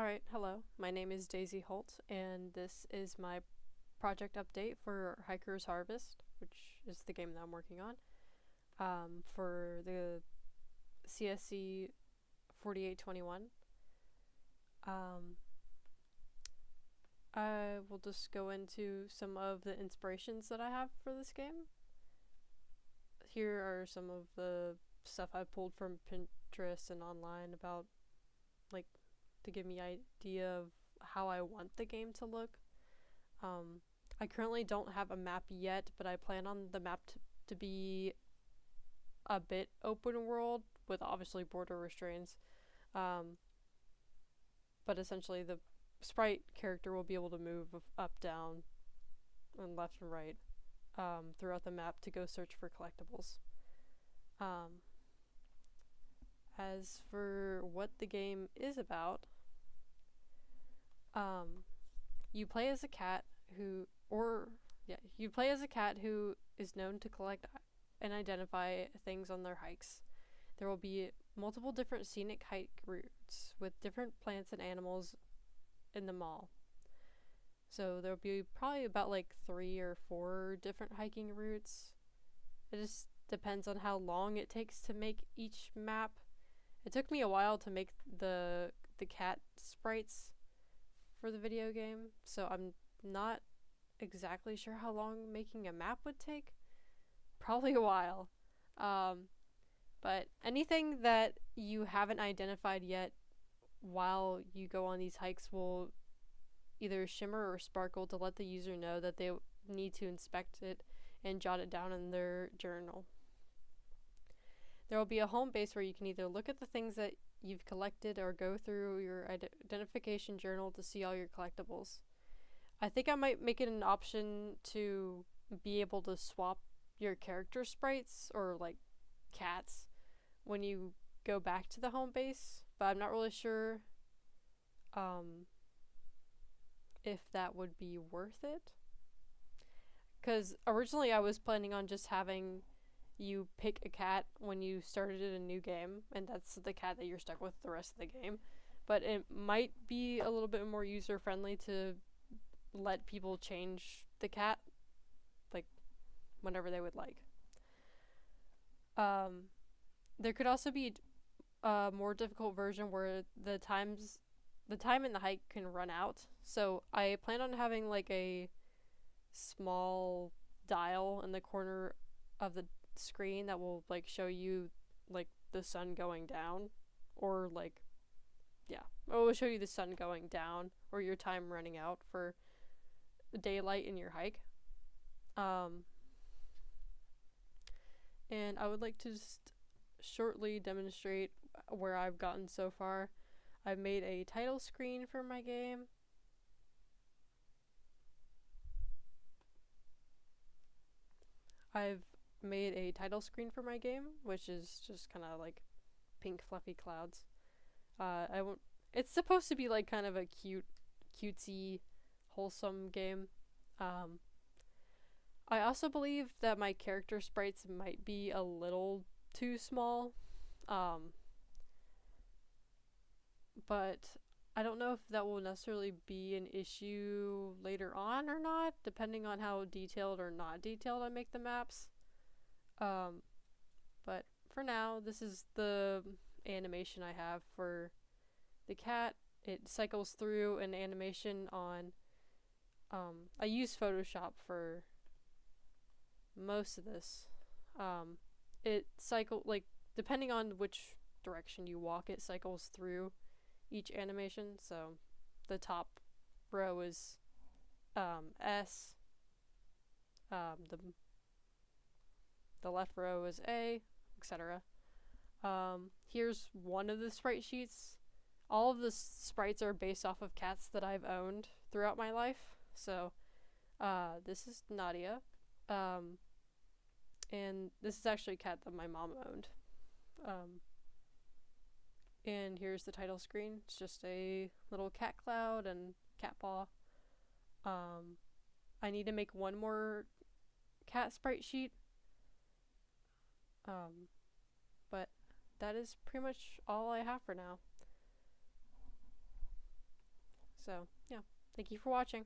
Alright, hello. My name is Daisy Holt, and this is my project update for Hiker's Harvest, which is the game that I'm working on, for the CSC 4821. I will just go into some of the inspirations that I have for this game. Here are some of the stuff I pulled from Pinterest and online about, like, to give me an idea of how I want the game to look. I currently don't have a map yet, but I plan on the map to be a bit open world with obviously border restraints. But essentially the sprite character will be able to move up, down, and left and right throughout the map to go search for collectables. As for what the game is about, you play as a cat who is known to collect and identify things on their hikes. There will be multiple different scenic hike routes with different plants and animals in them all. So there'll be probably about like 3 or 4 different hiking routes. It just depends on how long it takes to make each map. It took me a while to make the cat sprites for the video game, so I'm not exactly sure how long making a map would take. Probably a while. But anything that you haven't identified yet while you go on these hikes will either shimmer or sparkle to let the user know that they need to inspect it and jot it down in their journal. There will be a home base where you can either look at the things that you've collected or go through your identification journal to see all your collectibles. I think I might make it an option to be able to swap your character sprites or like cats when you go back to the home base, but I'm not really sure if that would be worth it. Because originally I was planning on just having you pick a cat when you started a new game, and that's the cat that you're stuck with the rest of the game. But it might be a little bit more user-friendly to let people change the cat, like, whenever they would like. There could also be a more difficult version where the time in the hike can run out. So I plan on having like a small dial in the corner of the screen that will like show you like the sun going down, or like it will show you the sun going down or your time running out for daylight in your hike. And I would like to just shortly demonstrate where I've gotten so far. I've made a title screen for my game. Which is just kind of like pink fluffy clouds. It's supposed to be like kind of a cutesy, wholesome game. I also believe that my character sprites might be a little too small. But I don't know if that will necessarily be an issue later on or not, depending on how detailed or not detailed I make the maps. But for now, this is the animation I have for the cat. It cycles through an animation on, I use Photoshop for most of this. Depending on which direction you walk, it cycles through each animation. So the top row is S, the left row is A, etc. Here's one of the sprite sheets. All of the sprites are based off of cats that I've owned throughout my life. So this is Nadia, and this is actually a cat that my mom owned. And here's the title screen. It's just a little cat cloud and cat paw. I need to make one more cat sprite sheet. But that is pretty much all I have for now. So, yeah. Thank you for watching.